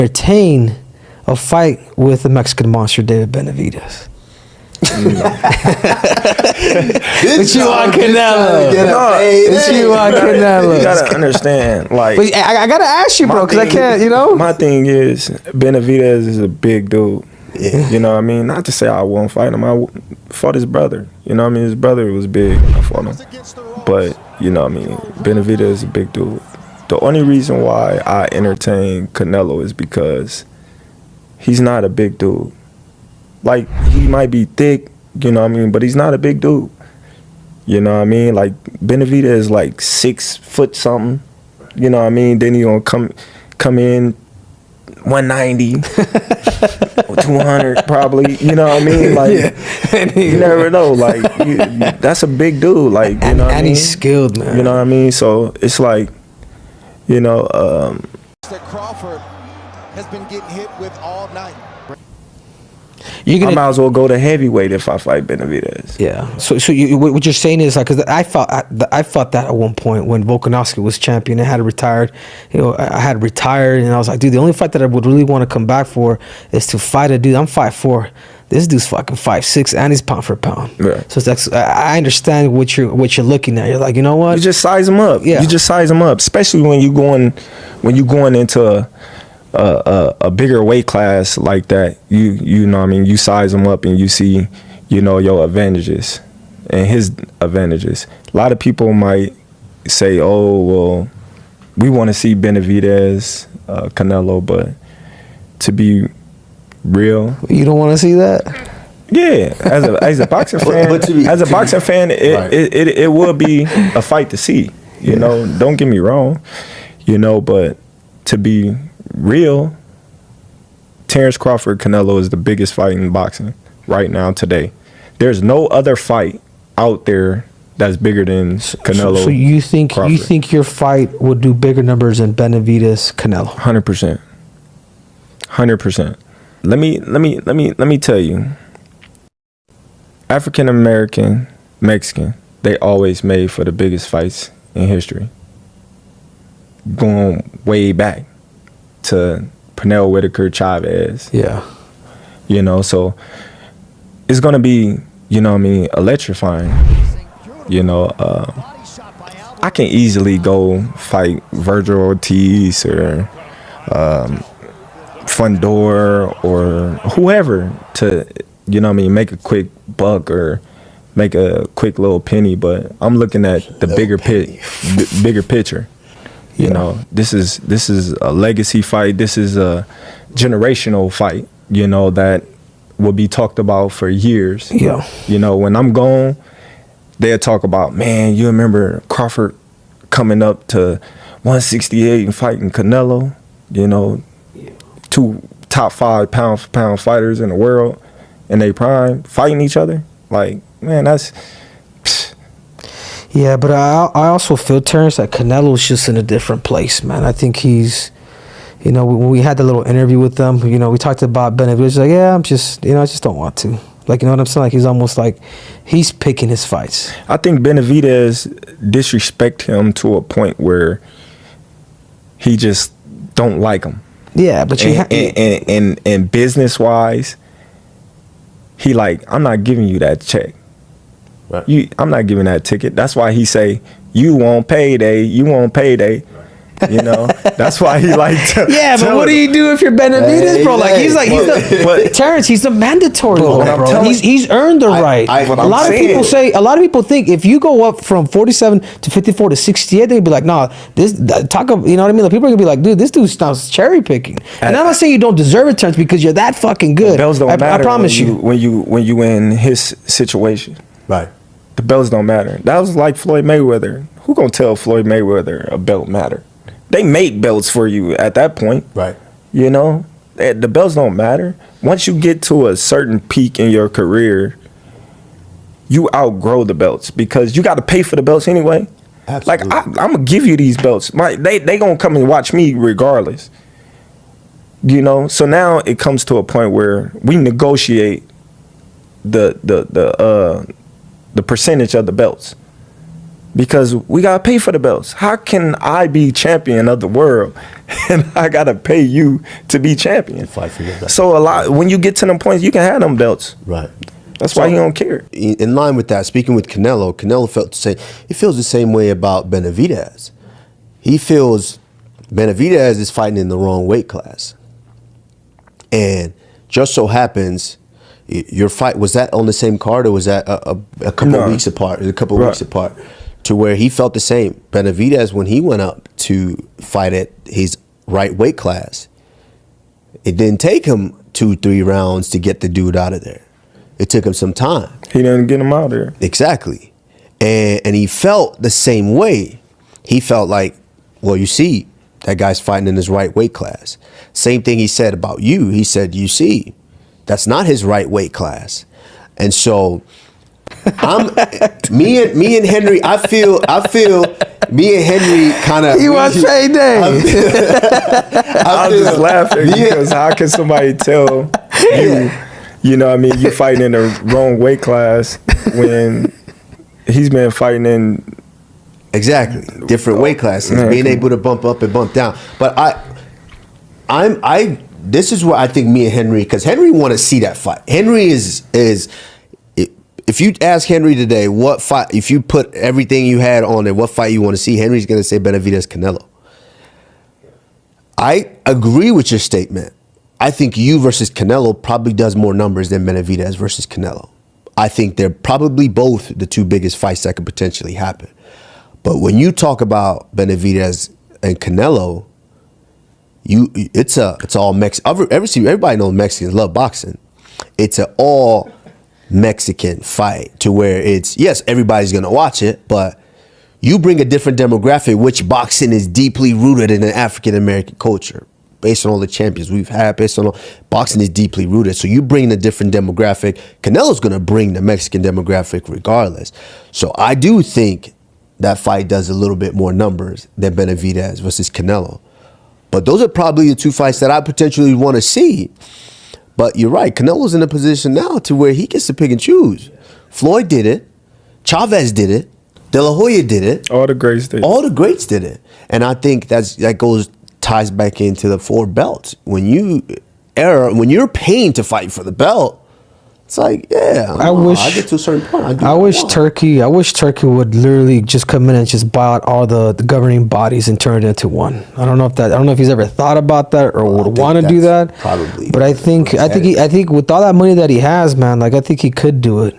entertain a fight with the Mexican monster David Benavidez. But you want Canelo. But you want Canelo. You gotta understand, like. But I gotta ask you, bro, because I can't, you know. My thing is, Benavidez is a big dude. Yeah. You know what I mean? Not to say I won't fight him. I fought his brother. You know what I mean? His brother was big. I fought him. But, you know what I mean? Benavidez is a big dude. The only reason why I entertain Canelo is because he's not a big dude. Like, he might be thick, you know what I mean? But he's not a big dude. You know what I mean? Like, Benavidez is like 6 foot something. You know what I mean? Then he gonna come in 190 or 200 probably. You know what I mean? Like, yeah. You never know. Like, that's a big dude. Like, you know what I mean? And he's skilled, man. You know what I mean? So it's like, you know. That Crawford has been getting hit with all night. I might as well go to heavyweight if I fight Benavidez. Yeah. So what you're saying is like, because I fought that at one point when Volkanovski was champion and had retired. You know, I had retired, and I was like, dude, the only fight that I would really want to come back for is to fight a dude. I'm 5'4". This dude's fucking 5'6", and he's pound for pound. Yeah. So that's, I understand what you're looking at. You're like, you know what? You just size him up. Yeah. You just size him up, especially when you going into a bigger weight class like that. You know what I mean? You size him up and you see, you know, your advantages and his advantages. A lot of people might say, oh, well, we want to see Benavidez, Canelo, but to be real, you don't want to see that? Yeah, as a boxing fan, it will be a fight to see. You know, don't get me wrong. You know, but to be real, Terence Crawford, Canelo is the biggest fight in boxing right now today. There's no other fight out there that's bigger than Canelo. So you think your fight would do bigger numbers than Benavidez Canelo? 100%. 100%. Let me tell you. African American, Mexican, they always made for the biggest fights in history. Going way back to Pernell Whitaker, Chavez. Yeah. You know, so it's going to be, you know what I mean, electrifying. You know, I can easily go fight Virgil Ortiz or Fundor or whoever to, you know what I mean, make a quick buck or make a quick little penny, but I'm looking at the bigger picture. You know, this is a legacy fight. This is a generational fight, you know, that will be talked about for years. Yeah. You know, when I'm gone, they'll talk about, man, you remember Crawford coming up to 168 and fighting Canelo, you know, 2 top 5 pound for pound fighters in the world in their prime fighting each other. Like, man, that's... Yeah, but I also feel, Terrence, that Canelo's just in a different place, man. I think he's, you know, when we had the little interview with them, you know, we talked about Benavidez. Like, yeah, I'm just, you know, I just don't want to. Like, you know what I'm saying? Like, he's almost like he's picking his fights. I think Benavidez disrespect him to a point where he just don't like him. Yeah, but and business wise, he like, I'm not giving you that check. Right. I'm not giving that ticket. That's why he say, you want payday, you want payday. You know, that's why he like to. Yeah, but what do you do if you're Benavidez, bro? Like he's Terrence. He's the mandatory one, bro. He's earned the right. A lot of people think if you go up from 47 to 54 to 68, they'd be like, nah, you know what I mean? Like, people are gonna be like, dude, this dude sounds cherry picking. And I'm not saying you don't deserve it, Terrence, because you're that fucking good. Bells don't matter. I promise you. When you in his situation, right? The belts don't matter. That was like Floyd Mayweather. Who gonna tell Floyd Mayweather a belt matter? They make belts for you at that point. Right. You know, the belts don't matter. Once you get to a certain peak in your career, you outgrow the belts because you got to pay for the belts anyway. Absolutely. Like, I'm going to give you these belts. They going to come and watch me regardless. You know, so now it comes to a point where we negotiate the percentage of the belts. because we gotta pay for the belts. How can I be champion of the world and I gotta pay you to be champion? Fight for your belt. So a lot, when you get to them points, you can have them belts. Right. That's why he don't care. In line with that, speaking with Canelo felt the same. He feels the same way about Benavidez. He feels Benavidez is fighting in the wrong weight class, and just so happens your fight was that on the same card, or was that a couple of weeks apart? A couple of weeks apart, to where he felt the same. Benavidez, when he went up to fight at his right weight class, it didn't take him 2-3 rounds to get the dude out of there. It took him some time. He didn't get him out there. Exactly. And he felt the same way. He felt like, well, you see, that guy's fighting in his right weight class. Same thing he said about you. He said, you see, that's not his right weight class. And so me and Henry, I feel me and Henry kind of. He wants payday. I'm just laughing because how can somebody tell you, you know what I mean, you fighting in the wrong weight class when he's been fighting in exactly different weight classes, being able to bump up and bump down. But this is where I think me and Henry, because Henry want to see that fight. Henry is if you ask Henry today what fight, if you put everything you had on it, what fight you want to see, Henry's going to say Benavidez Canelo. I agree with your statement. I think you versus Canelo probably does more numbers than Benavidez versus Canelo. I think they're probably both the two biggest fights that could potentially happen. But when you talk about Benavidez and Canelo, it's all Mexican. Everybody knows Mexicans love boxing. It's an all Mexican fight to where it's, yes, everybody's gonna watch it, but you bring a different demographic, which boxing is deeply rooted in the African American culture. Based on all the champions we've had, boxing is deeply rooted. So you bring a different demographic. Canelo's gonna bring the Mexican demographic regardless. So I do think that fight does a little bit more numbers than Benavidez versus Canelo. But those are probably the two fights that I potentially want to see. But you're right, Canelo's in a position now to where he gets to pick and choose. Floyd did it. Chavez did it. De La Hoya did it. All the greats did it. All the greats did it. And I think ties back into the 4 belts. When you're paying to fight for the belt, it's like, yeah, I get to a certain point. I wish Turkey would literally just come in and just buy out all the governing bodies and turn it into one. I don't know if he's ever thought about that or would want to do that. Probably. But I think with all that money that he has, man, like I think he could do it.